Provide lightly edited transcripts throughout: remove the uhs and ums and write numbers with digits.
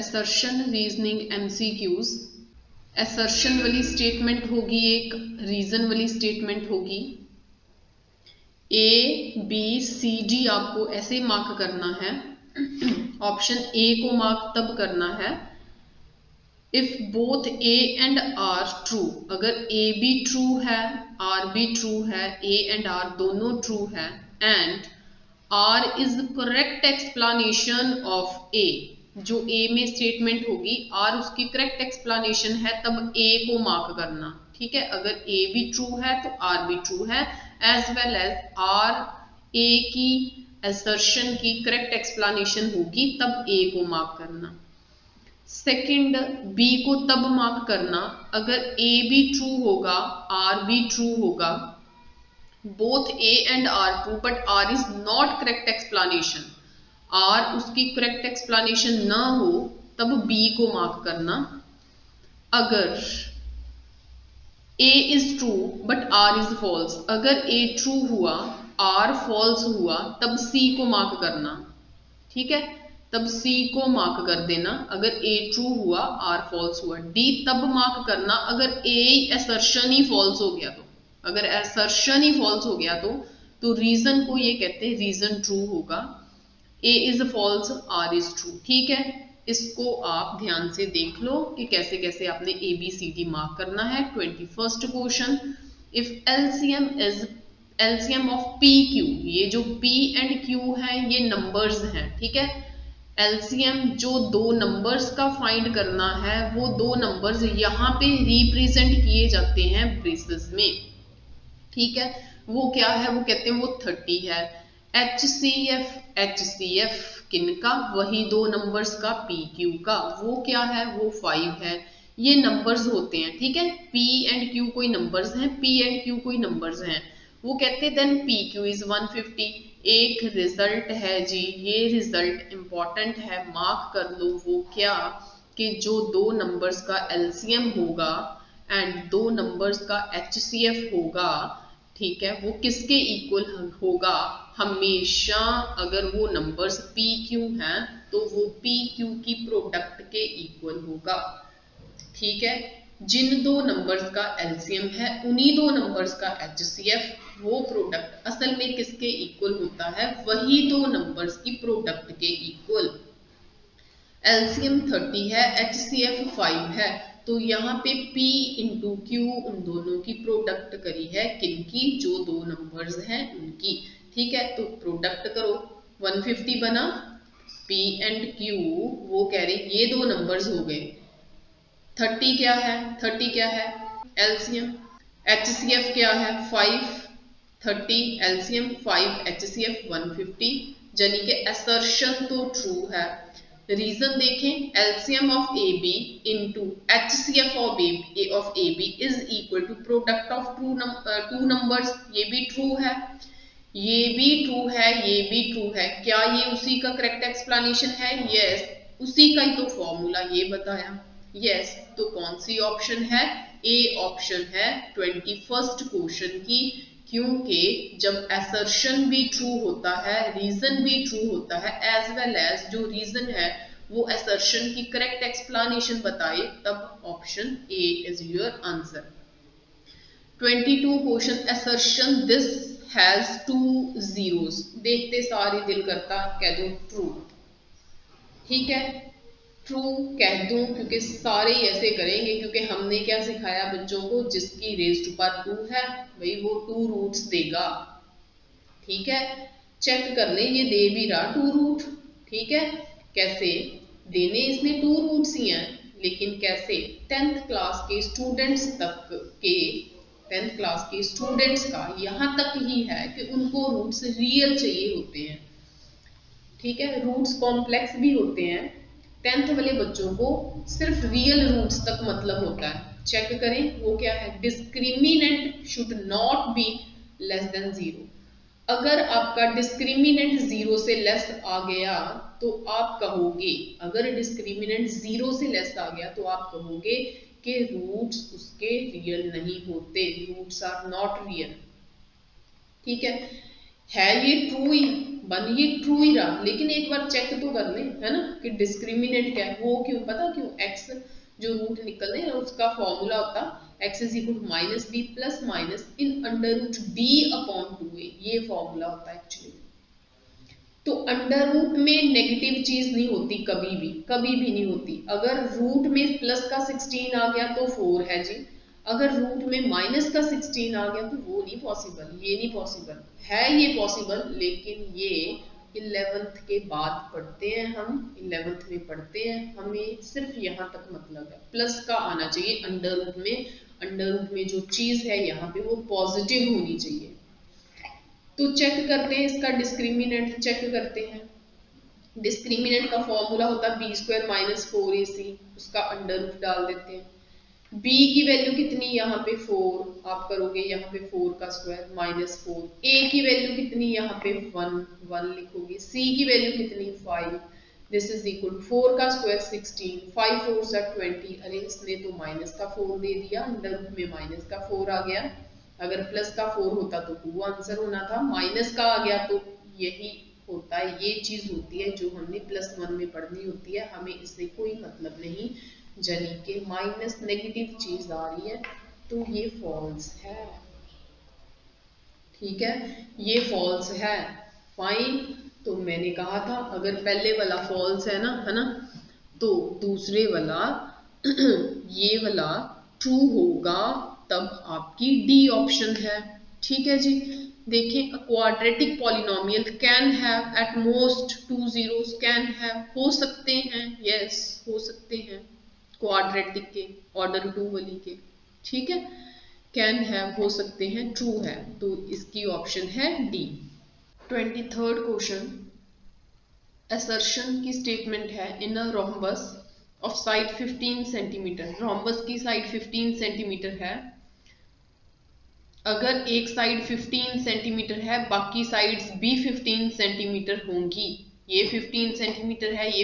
Assertion reasoning MCQs. Assertion वाली statement होगी एक, रीजन वाली स्टेटमेंट होगी। ए बी सी डी आपको ऐसे मार्क करना है। ऑप्शन ए को मार्क तब करना है if both A and R true. अगर ए भी ट्रू है, आर भी ट्रू है, ए एंड आर दोनों ट्रू है, and R is the correct explanation of A. जो ए में स्टेटमेंट होगी आर उसकी करेक्ट एक्सप्लेनेशन है, तब ए को मार्क करना। ठीक है, अगर ए भी ट्रू है तो आर भी ट्रू है, as well as R A की असर्शन की करेक्ट एक्सप्लेनेशन होगी, तब ए को मार्क करना। सेकंड, बी को तब मार्क करना अगर ए भी ट्रू होगा, आर भी ट्रू होगा, both A and R true but R is not correct explanation. R उसकी करेक्ट एक्सप्लेनेशन ना हो तब बी को मार्क करना। अगर A is true but R is false, अगर ए ट्रू हुआ आर फॉल्स हुआ तब सी को मार्क करना। ठीक है, तब सी को मार्क कर देना अगर ए ट्रू हुआ आर फॉल्स हुआ। डी तब मार्क करना अगर ए असर्शन ही फॉल्स हो गया तो। अगर असर्शन ही फॉल्स हो गया तो रीजन को ये कहते हैं रीजन ट्रू होगा। A is false, R is true. ठीक है, इसको आप ध्यान से देख लो कि कैसे कैसे आपने A B C D mark करना है। 21st question, if LCM is LCM of P Q. ये जो पी एंड क्यू है ये नंबर्स हैं। ठीक है, एलसीएम जो दो नंबर्स का फाइंड करना है, वो दो नंबर्स यहाँ पे रिप्रेजेंट किए जाते हैं ब्रेसेस में। ठीक है, वो क्या है, वो कहते हैं वो 30 है। HCF किनका, वही दो नंबर्स का, PQ का, वो क्या है, वो 5 है। ये नंबर्स होते हैं। ठीक है, P एंड Q कोई नंबर्स हैं, P एंड Q कोई नंबर्स हैं। वो कहते हैं देन PQ इज 150। एक रिजल्ट है जी, ये रिजल्ट इंपॉर्टेंट है, मार्क कर लो। वो क्या कि जो दो नंबर्स का LCM होगा एंड दो नंबर्स का HCF होगा, ठीक है, वो किसके इक्वल होगा, हमेशा अगर वो नंबर्स PQ हैं तो वो PQ की प्रोडक्ट के इक्वल होगा। ठीक है, जिन दो नंबर्स का LCM है उन्हीं दो नंबर्स का HCF, वो प्रोडक्ट असल में किसके इक्वल होता है, वही दो नंबर्स की प्रोडक्ट के इक्वल। LCM 30 है, HCF 5 है, तो यहाँ पे P इंटू Q उन दोनों की प्रोडक्ट करी है, किनकी, जो दो नंबर्स हैं उनकी। ठीक है, तो प्रोडक्ट करो, 150 बना, P एंड Q वो कह रहे ये दो नंबर्स हो गए। 30 क्या है, 30 क्या है LCM, HCF क्या है 5, 30 LCM 5 HCF 150, यानी कि असर्शन तो ट्रू है। रीजन देखें, LCM of AB into HCF of AB is equal to product of two numbers. ये भी ट्रू है, ये भी ट्रू है, ये भी ट्रू है। क्या ये उसी का करेक्ट एक्सप्लेनेशन है? यस, उसी का ही तो फॉर्मूला ये बताया। यस, तो कौन सी ऑप्शन है? ए ऑप्शन है 21st क्वेश्चन की, क्योंकि जब असर्शन भी ट्रू होता है, रीजन भी ट्रू होता है, एज वेल एज जो रीजन है वो असर्शन की करेक्ट एक्सप्लेनेशन बताए, तब option A is your answer. 22 question, assertion this has 2 zeros। देखते सारे दिल करता कह दो ट्रू। ठीक है, ट्रू कह दूं क्योंकि सारे ऐसे करेंगे, क्योंकि हमने क्या सिखाया बच्चों को, जिसकी रेज टू पावर 2 है भाई वो 2 रूट्स देगा। ठीक है, चेक कर ले, ये दे भी रहा 2 रूट। ठीक है, कैसे देने इसने 2 रूट्स ही हैं, लेकिन कैसे, 10th क्लास के स्टूडेंट्स तक के 10th क्लास के स्टूडेंट्स का यहाँ तक ही है कि उनको रूट्स रियल चाहिए होते हैं। ठीक है, रूट्स कॉम्प्लेक्स भी होते हैं, 10th वाले बच्चों को सिर्फ रियल रूट्स तक मतलब होता है। चेक करें वो क्या है, discriminant should not be less than 0। अगर आपका डिस्क्रिमिनेंट 0 से लेस आ गया तो आप कहोगे, अगर डिस्क्रिमिनेंट 0 से लेस आ गया तो आप कहोगे कि रूट्स उसके रियल नहीं होते, रूट्स आर नॉट रियल। ठीक है, है ये ट्रू ही, बन ये ट्रू ही रहा, लेकिन एक बार चेक तो कर ले, है ना, कि डिस्क्रिमिनेंट क्या है। वो क्यों, पता क्यों, एक्स जो रूट निकलने है उसका फॉर्मूला होता x is equal to minus b plus minus इन under root b upon 2a, ये फॉर्मूला होता है एक्चुअली। तो अंडर रूट में नेगेटिव चीज नहीं होती कभी भी, कभी भी नहीं होती। अगर रूट में प्लस का 16 आ गया तो 4 है जी, अगर रूट में माइनस का 16 आ गया तो वो नहीं पॉसिबल, ये नहीं पॉसिबल है, ये पॉसिबल, लेकिन ये 11th के बाद पढ़ते हैं हम, 11th में पढ़ते हैं, हमें सिर्फ यहाँ तक मतलब है, प्लस का आना चाहिए अंडर रूट में, अंडर रूट में जो चीज है यहाँ पे वो पॉजिटिव होनी चाहिए। तो चेक करते हैं इसका डिस्क्रिमिनेंट, चेक करते हैं। डिस्क्रिमिनेंट का फॉर्मूला होता है बी स्क्वायर माइनस 4ac, उसका अंडर रूट डाल देते हैं। b की वैल्यू कितनी, यहाँ पे 4, आप करोगे यहाँ पे 4 का स्क्वायर माइनस 4, a की वैल्यू कितनी, यहाँ पे 1 लिखोगे, c की वैल्यू कितनी 5, दिस इज इक्वल टू 4 का स्क्वायर 16, 5 4 सा 20, अरे इसने तो माइनस का 4 दे दिया, अंडर रूट में माइनस का 4 आ गया, अगर प्लस का 4 होता तो 2 आंसर होना था, माइनस का आ गया तो यही होता है, ये चीज होती है जो हमने +1 में पढ़नी होती है, हमें इससे कोई मतलब नहीं, यानी कि माइनस नेगेटिव चीज आ रही है तो ये फॉल्स है, ठीक है, ये फॉल्स है, फाइन। तो मैंने कहा था अगर पहले वाला फॉल्स है ना, तो दूसरे वाला ये वाला ट्रू होगा, तब आपकी डी ऑप्शन है, ठीक है जी। देखें, quadratic polynomial can have at most 2 zeros, can have हो सकते हैं, यस हो सकते हैं, क्वाड्रेटिक के ऑर्डर 2 वाली के, ठीक है, कैन हैव हो सकते हैं, ट्रू है, तो इसकी ऑप्शन है डी। 23rd क्वेश्चन, असर्शन की स्टेटमेंट है in a rhombus of side 15 centimetre, rhombus की साइड 15 सेंटीमीटर है, अगर एक साइड 15 सेंटीमीटर है बाकी साइड्स भी 15 सेंटीमीटर होंगी, ये 15 सेंटीमीटर है, ये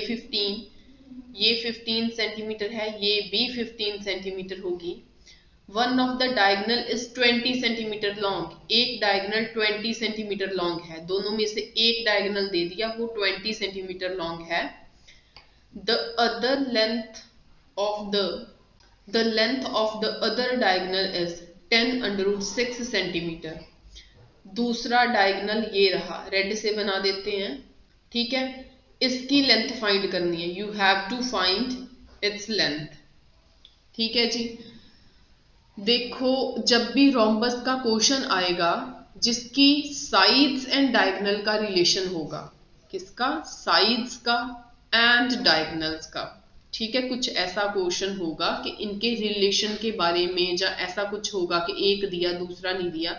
15 सेंटीमीटर है, ये भी 15 सेंटीमीटर होगी, one of the diagonal is 20 centimetre long, एक डायगनल 20 सेंटीमीटर लॉन्ग है, दोनों में से एक डायगनल दे दिया वो 20 सेंटीमीटर लॉन्ग है, the other length of the length of the other diagonal is 10√6 centimetre, दूसरा डायगनल ये रहा, रेड से बना देते हैं, ठीक है, इसकी लेंथ फाइंड करनी है, you have to find its length, ठीक है जी। देखो जब भी रोम्बस का क्वेश्चन आएगा जिसकी साइड्स एंड डायगनल का रिलेशन होगा, किसका, साइड्स का एंड डायगनल्स का, ठीक है, कुछ ऐसा क्वेश्चन होगा कि इनके रिलेशन के बारे में, या ऐसा कुछ होगा कि एक दिया दूसरा नहीं दिया,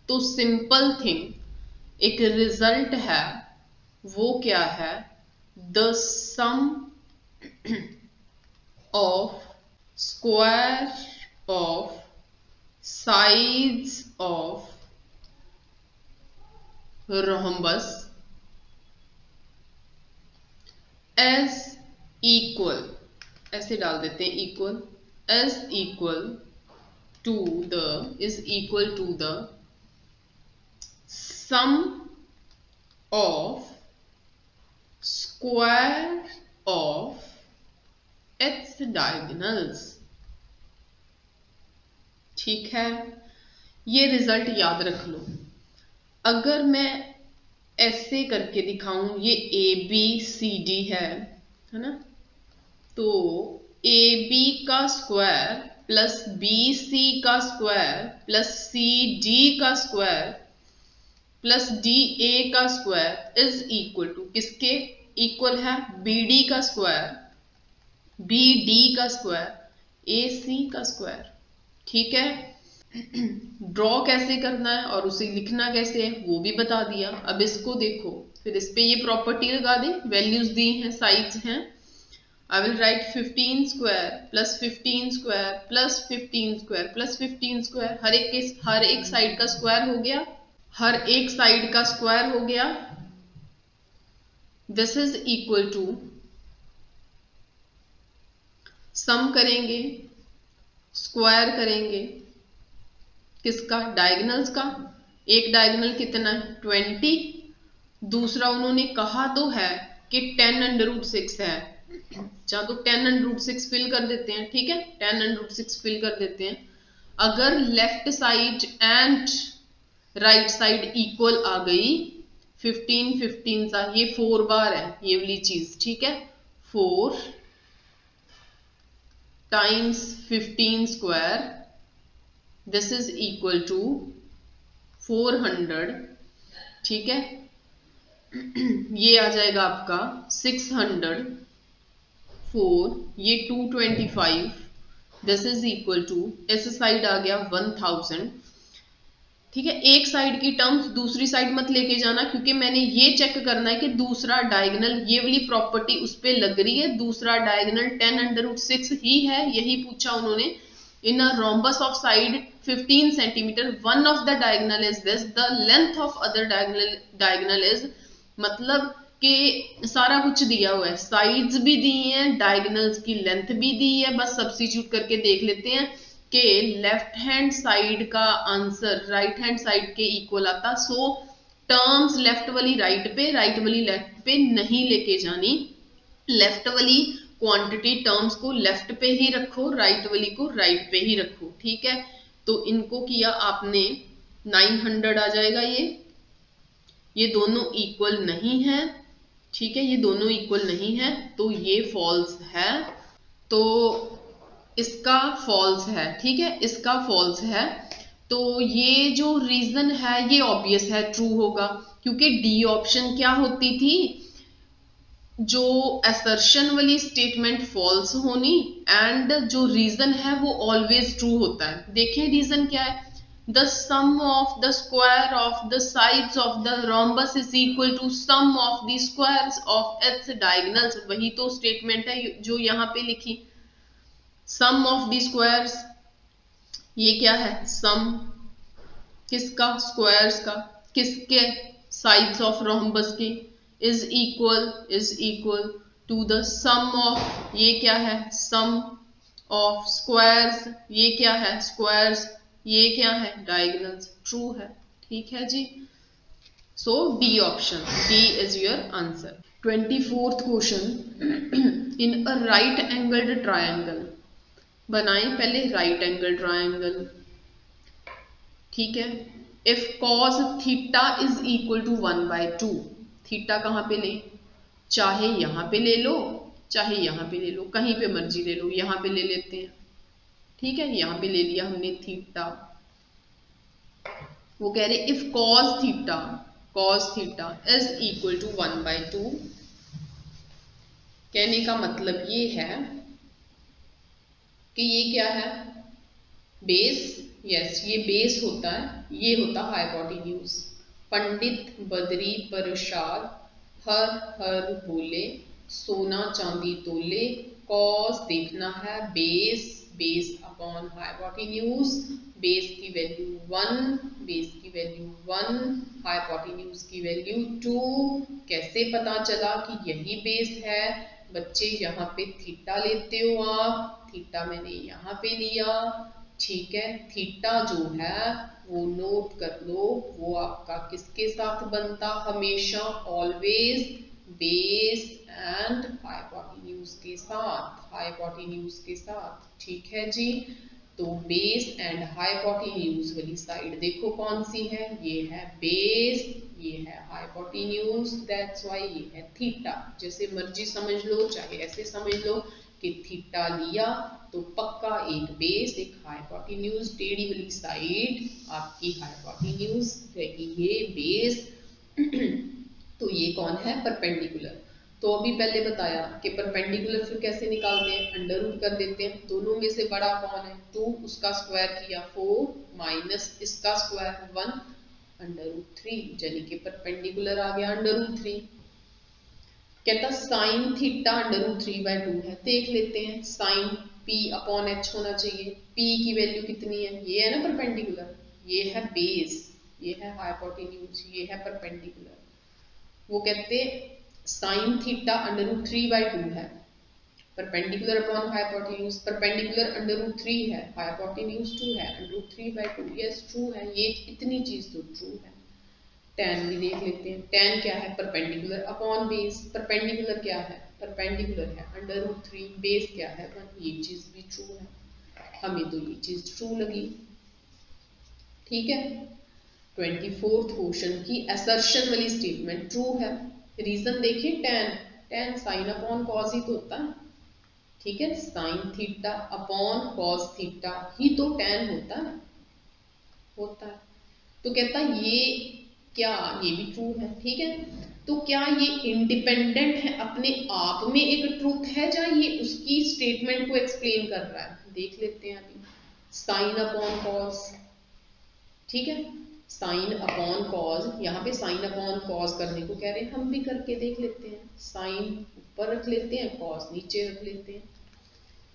तो सिंपल थिंग एक रिजल्ट है, वो क्या है, the sum of square of sides of rhombus as equal, ऐसे डाल देते हैं equal, as equal to the, is equal to the sum of square of its diagonals, ठीक है, ये रिजल्ट याद रख लो। अगर मैं ऐसे करके दिखाऊं, ये ए बी सी डी है ना, तो ए बी का स्क्वायर प्लस बी सी का स्क्वायर प्लस सी डी का स्क्वायर प्लस डी ए का स्क्वायर इज इक्वल टू, किसके इक्वल है, बी डी का स्क्वायर, बी डी का स्क्वायर, ए सी का स्क्वायर, ठीक है। ड्रॉ कैसे करना है और उसे लिखना कैसे है वो भी बता दिया। अब इसको देखो, फिर इस पे ये प्रॉपर्टी लगा दें, वैल्यूज दी हैं, साइड्स हैं, I will write 15 square plus 15 square plus 15 square plus 15 square, हर एक साइड का स्क्वायर हो गया, हर एक साइड का स्क्वायर हो गया, दिस इज इक्वल टू, सम करेंगे, स्क्वायर करेंगे, किसका, डायगनल्स का, एक डायगोनल कितना है 20, दूसरा उन्होंने कहा तो है कि 10√6 है, चाहे तो 10√6 फिल कर देते हैं, ठीक है 10√6 फिल कर देते हैं। अगर left side and right side equal आ गई 15 15 सा, ये 4 बार है ये वाली चीज, ठीक है 4 times 15 square, this is equal to 400, ठीक है ये आ जाएगा आपका 600, 4 ये 225, दिस इज इक्वल टू, इस साइड आ गया 1000, ठीक है। एक साइड की टर्म्स दूसरी साइड मत लेके जाना, क्योंकि मैंने ये चेक करना है कि दूसरा डायगोनल, ये वाली प्रॉपर्टी उस पे लग रही है, दूसरा डायगोनल 10√6 ही है, यही पूछा उन्होंने। इन अ rhombus of side 15 centimeter, one of the diagonal is this, the length of other diagonal is, मतलब कि सारा कुछ दिया हुआ है, साइड्स भी दी हैं, डायगोनल्स की लेंथ भी दी है, बस सब्स्टिट्यूट करके देख लेते हैं कि लेफ्ट हैंड साइड का आंसर राइट हैंड साइड के इक्वल आता। सो टर्म्स लेफ्ट वाली राइट पे, राइट वाली लेफ्ट पे नहीं लेके जानी, लेफ्ट वाली क्वांटिटी टर्म्स को लेफ्ट पे ही रखो, राइट वाली को राइट पे ही रखो, ठीक है। तो इनको किया आपने 900 आ जाएगा, ये दोनों इक्वल नहीं है, ठीक है ये दोनों इक्वल नहीं है, तो ये फॉल्स है, तो इसका फॉल्स है, ठीक है इसका फॉल्स है। तो ये जो रीजन है ये ऑब्वियस है ट्रू होगा, क्योंकि डी ऑप्शन क्या होती थी, जो असर्शन वाली स्टेटमेंट फॉल्स होनी, एंड जो रीजन है वो ऑलवेज ट्रू होता है। देखें रीजन क्या है, the sum of the square of the sides of the rhombus is equal to sum of the squares of its diagonals, वही तो स्टेटमेंट है जो यहाँ पे लिखी, sum of the squares, ये क्या है सम किसका, स्क्वायर्स का, किसके, साइड्स ऑफ रोम्बस की, is equal to the sum of, ये क्या है सम ऑफ स्क्वायर्स, ये क्या है स्क्वायर्स, ये क्या है डायगोनल्स, ट्रू है, ठीक है जी। So D option, D is your answer. 24th question, in a right angled triangle, बनाएं पहले राइट एंगल ट्रायंगल, ठीक है। If cos theta is equal to 1/2, theta कहां पे ले, चाहे यहां पे ले लो चाहे यहां पे ले लो, कहीं पे मर्जी ले लो, यहां पे ले लेते हैं, ठीक है यहां पे ले लिया हमने थीटा। वो कह रहे if cos theta is equal to 1/2, कहने का मतलब ये है कि ये क्या है बेस, यस ये बेस होता है, ये होता हाइपोटेन्यूज। पंडित बदरी प्रसाद हर हर बोले, सोना चांदी तोले, कॉस देखना है base, base upon hypotenuse, base की वैल्यू 1, बेस की वैल्यू 1, हाइपोटेन्यूज की वैल्यू 2। कैसे पता चला कि यही बेस है बच्चे, यहाँ पे थीटा लेते हो आप, थीटा मैंने यहाँ पे लिया, ठीक है। थीटा जो है वो नोट कर लो, वो आपका किसके साथ बनता हमेशा, ऑलवेज बेस एंड हाइपोटेन्यूज के साथ, हाइपोटेन्यूज के साथ, ठीक है जी। तो बेस एंड हाइपोटेन्यूज वाली साइड देखो कौन सी है, ये है बेस, ये है हाइपोटेन्यूज, दैट्स व्हाई ये है थीटा। जैसे मर्जी समझ लो, चाहे ऐसे समझ लो कि थीटा लिया तो पक्का एक बेस एक हाइपोटेन्यूज, टेढ़ी वाली साइड आपकी हाइपोटेन्यूज रहेगी, ये बेस तो ये कौन है परपेंडिकुलर। तो अभी पहले बताया कि परपेंडिकुलर फिर कैसे निकालते हैं, अंडर रूट कर देते हैं, दोनों में से बड़ा कौन है 2, उसका स्क्वायर किया 4 माइनस इसका स्क्वायर 1, अंडर रूट 3, यानी कि परपेंडिकुलर आ गया अंडर रूट 3। कहता साइन थीटा अंडर रूट 3/2 है, देख लेते हैं साइन p अपॉन h होना चाहिए, p की वैल्यू कितनी है, ये है ना परपेंडिकुलर, ये है बेस, ये है हाइपोटेन्यूज, ये है परपेंडिकुलर। वो कहते साइन थीटा अंडर रूट 3/2 है, perpendicular upon hypotenuse, perpendicular under root 3 है, हाइपोटेन्यूज 2 है, अंडर रूट 3/2, यस ट्रू है, ये इतनी चीज तो ट्रू है। tan भी देख लेते हैं, tan क्या है, परपेंडिकुलर अपॉन बेस, परपेंडिकुलर क्या है, परपेंडिकुलर है अंडर रूट 3, बेस क्या है 1, ये चीज भी ट्रू है, हमें तो ये चीज ट्रू लगी। ठीक है, 24th क्वेश्चन की असर्शन वाली स्टेटमेंट ट्रू है। रीजन देखिए, tan साइन अपॉन कॉस ही तो होता है, ठीक है, sine theta upon cos theta ही तो tan होता है, तो कहता ये क्या, ये भी ट्रू है। ठीक है, तो क्या ये इंडिपेंडेंट है अपने आप में एक ट्रूथ है, या ये उसकी स्टेटमेंट को एक्सप्लेन कर रहा है, देख लेते हैं अभी। साइन अपॉन कॉस, ठीक है, साइन अपॉन कॉस, यहाँ पे साइन अपॉन कॉस करने को कह रहे हैं, हम भी करके देख लेते हैं। साइन ऊपर रख लेते हैं, कॉस नीचे रख लेते हैं।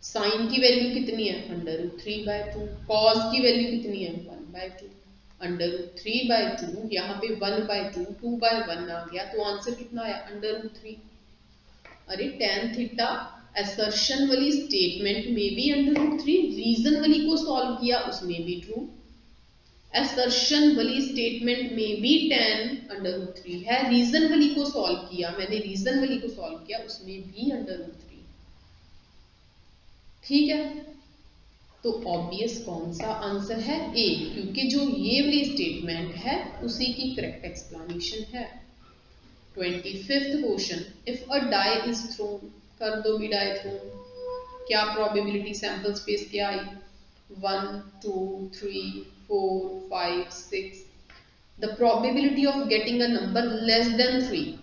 साइन की वैल्यू कितनी है, अंडर रूट 3/2, कॉस की वैल्यू कितनी है 1/2, अंडर रूट 3/2, यहाँ पे 1/2, 2/1 आ गया, तो आंसर कितना आया अंडर रूट 3। अरे tan थीटा असर्शन वाली स्टेटमेंट में भी अंडर रूट 3, रीजन वाली को सॉल्व किया उसमें भी ट्रू, असर्शन वाली स्टेटमेंट में भी tan अंडर रूट 3 है, रीजन वाली को सॉल्व किया, मैंने रीजन वाली को सॉल्व किया उसमें भी अंडर रूट 3। ठीक है, तो ऑब्वियस कौन सा आंसर है, ए, क्योंकि जो ये वाली स्टेटमेंट है उसी की करेक्ट एक्सप्लेनेशन है। 25th question, if a die is thrown, कर दो भी डाई थ्रोन, क्या प्रोबेबिलिटी सैंपल स्पेस क्या आई, 1 2 3 4 5 6, the probability of getting a number less than 3,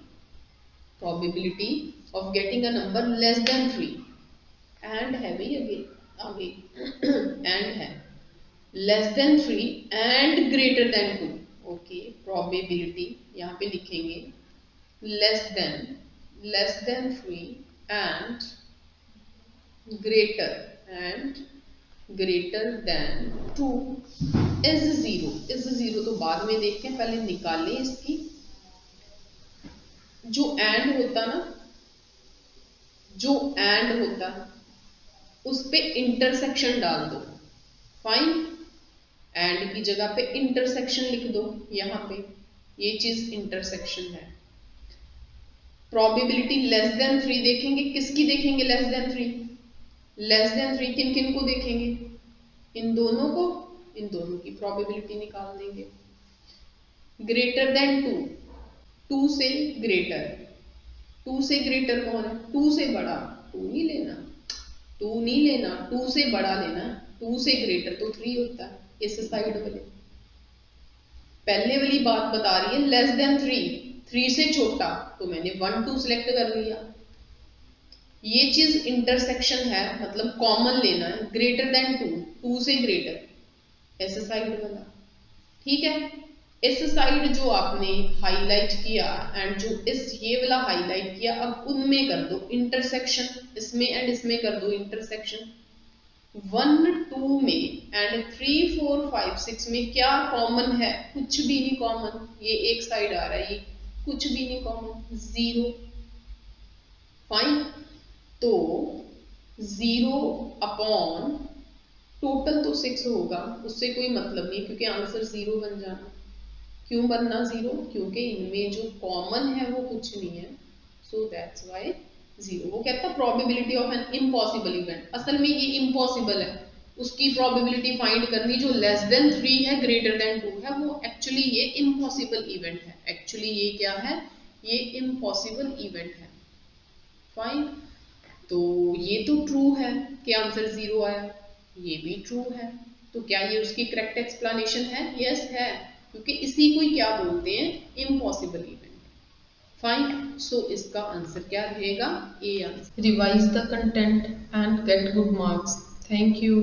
probability of getting a number less than 3, and है भाई आगे and है less than 3 and greater than 2, okay, probability यहाँ पे लिखेंगे less than 3 and greater than 2 is 0 तो बाद में देखते हैं, पहले निकालें इसकी, जो एंड होता उस पे इंटरसेक्शन डाल दो, फाइन, एंड की जगह पे इंटरसेक्शन लिख दो, यहाँ पे ये चीज इंटरसेक्शन है। प्रोबेबिलिटी लेस देन 3 देखेंगे, किसकी देखेंगे लेस देन 3, किन किन को देखेंगे, इन दोनों की प्रोबेबिलिटी निकाल देंगे। ग्रेटर देन 2 से ग्रेटर कौन है, 2 से बड़ा, 2 नहीं लेना, 2 से बड़ा लेना, 2 से ग्रेटर तो 3 होता है, इस साइड वाले, पहले वाली बात बता रही है लेस देन 3 से छोटा, तो मैंने 1 2 सिलेक्ट कर लिया, ये चीज इंटरसेक्शन है, मतलब कॉमन लेना है, ग्रेटर देन 2 से ग्रेटर, इस साइड वाला। ठीक है, इस साइड जो आपने हाईलाइट किया एंड जो ये वाला हाईलाइट किया, अब उनमें कर दो इंटरसेक्शन, इसमें एंड इसमें कर दो इंटरसेक्शन। 1 2 में एंड 3 4 5 6 में क्या कॉमन है, कुछ भी नहीं कॉमन, ये एक साइड आ रहा है, ये कुछ भी नहीं कॉमन, 0, फाइन, तो 0 अपॉन टोटल तो 6 होगा, उससे कोई मतलब नहीं, क्योंकि आंसर 0 बन जाना। क्यों बनना 0, क्योंकि इनमें जो कॉमन है वो कुछ नहीं है, सो दैट्स व्हाई 0। वो कहता है probability of an impossible event, असल में ये इम्पॉसिबल है, उसकी प्रोबेबिलिटी फाइंड करनी, जो लेस देन 3 है ग्रेटर देन 2 है, वो एक्चुअली ये इम्पॉसिबल इवेंट है, एक्चुअली ये क्या है, ये इम्पॉसिबल इवेंट है, फाइन। तो ये तो ट्रू है कि आंसर 0 आया, ये भी ट्रू है, तो क्या ये उसकी करेक्ट एक्सप्लेनेशन है, यस है, क्योंकि इसी को ही क्या बोलते हैं, इम्पॉसिबल इवेंट, फाइन। सो इसका आंसर क्या रहेगा, A answer. Revise the content and get good marks, thank you.